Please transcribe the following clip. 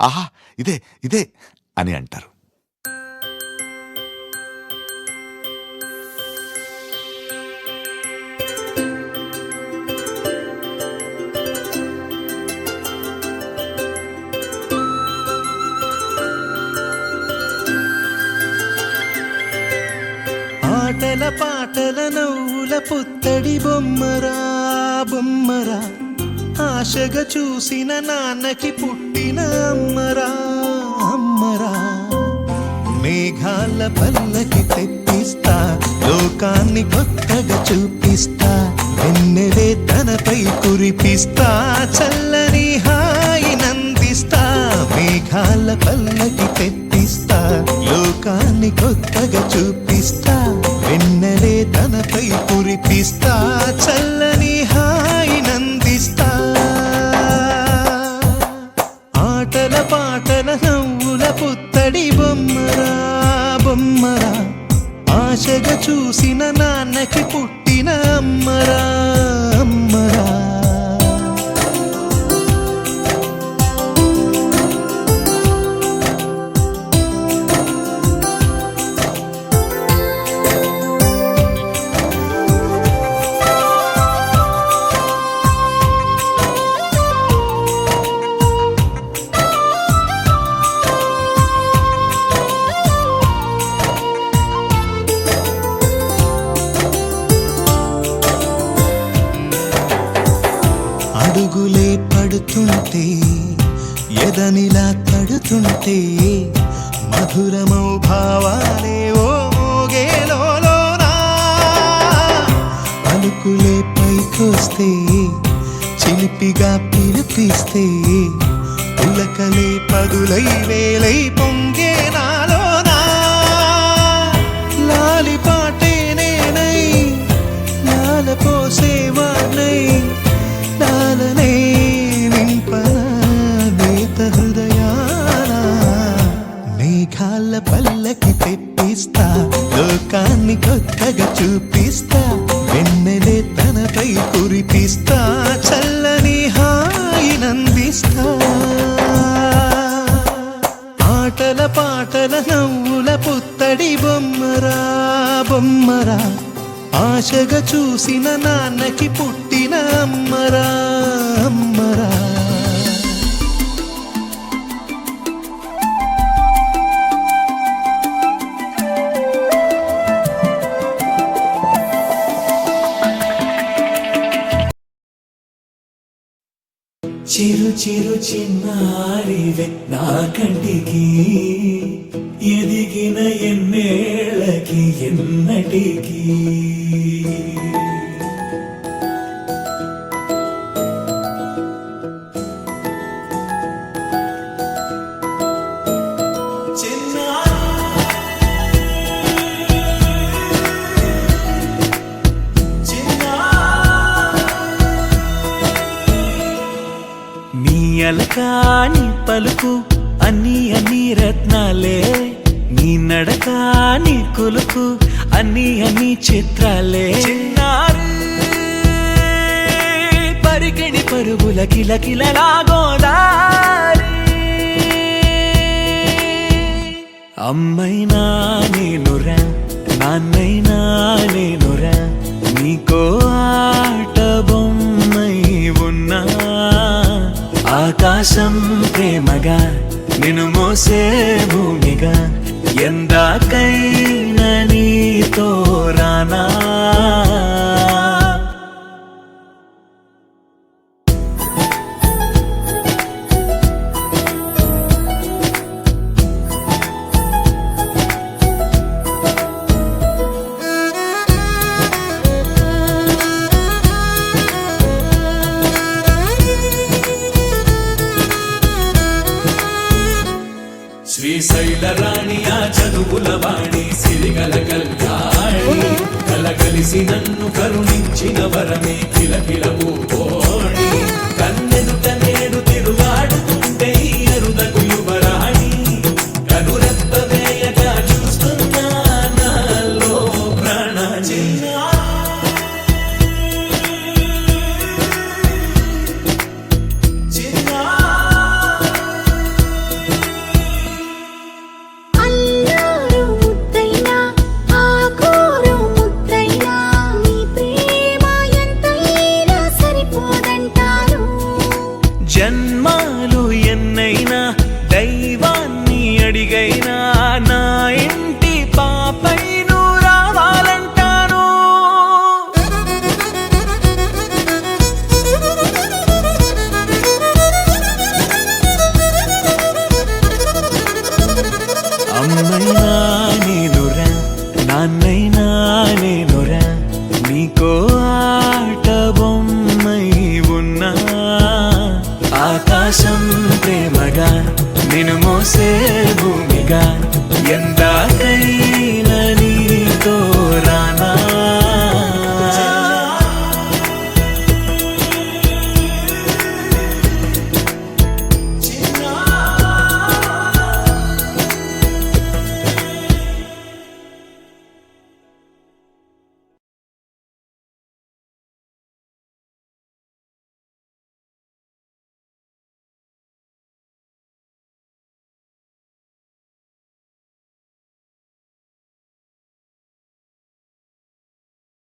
ఆహా ఇదే ఇదే అని అంటారు. ఆటల పాటల నవ్వుల పుత్తడి బొమ్మరా బొమ్మరా, ఆశగా చూసిన నాన్నకి పుట్టిన అమ్మరా అమ్మరా. మేఘాల పల్లకి తెప్పిస్తా, లోకాన్ని కొత్తగా చూపిస్తా, వెన్నెలే తనపై కురిపిస్తా, చల్లని హాయి నందిస్తా. మేఘాల పల్లకి తెప్పిస్తా, లోకాన్ని కొత్తగా చూపిస్తా, వెన్నెలే తనపై కురిపిస్తా, చల్లని హాయి నందిస్తా. ఆటల పాటల నవ్వుల పుత్తడి బొమ్మరా బొమ్మరా, ఆశగా చూసిన నాన్నకి పుట్టిన అమ్మరా అమ్మరా. అడుగులే పడుతుంటే, ఎదనిలా తడుతుంటే, మధురమౌ భావాలే ఓ మోగేలోనా. పలుకులే పైకొస్తే, చిలిపిగా పిలిపిస్తే, పులకలే పదులై వేలై పొంగే నాలోనా. లాలిపాటే నేనై లాల పోసేవాణ్ణై, లాలనే నింపనా నేత హృదయాన. మేఘాల పల్లకి తెప్పిస్తా, లోకాన్ని కొత్తగా చూపిస్తా, వెన్నెలే తనపై కురిపిస్తా, చల్లని హాయి నందిస్తా. ఆటల పాటల నవ్వుల పుత్తడి బొమ్మరా బొమ్మరా, ఆశగా చూసిన నాన్నకి పుట్టిన అమ్మరా అమ్మరా. చిరు చిరు చిన్నారివే నా కంటికి, ఎదిగిన ఎన్నేళ్ళకి ఎన్నటికి. అలకాని పలుకు అన్ని అన్ని రత్నాలే, నీ నడకాని కొలుకు అన్ని అన్ని చిత్రాలే. పరికిణి పరుగుల కిలకిలలా గోదారి, అమ్మైనా నేనురా నాన్నైనా నేనురా, నీకో ఆట బొమ్మై ఉన్నా. ఆకాశం ప్రేమగా నిన్ను మోసే భూమిగా, ఎందాకైనా నీతో రానా. శ్రీశైల రాణి ఆ చదువుల వాణి, సిరిగల కళ్యాణి, కలగలిసి నన్ను కరుణించిన వరమే కిలకిల పూకోణి. కన్నెదుట నేడు తిరుగాడుతుంటే అరుదకు యువరాణి, కనురెప్ప వేయగా చూస్తున్నా నాలో ప్రాణ. నిన్ను మోసే భూమిగా ఎందాకై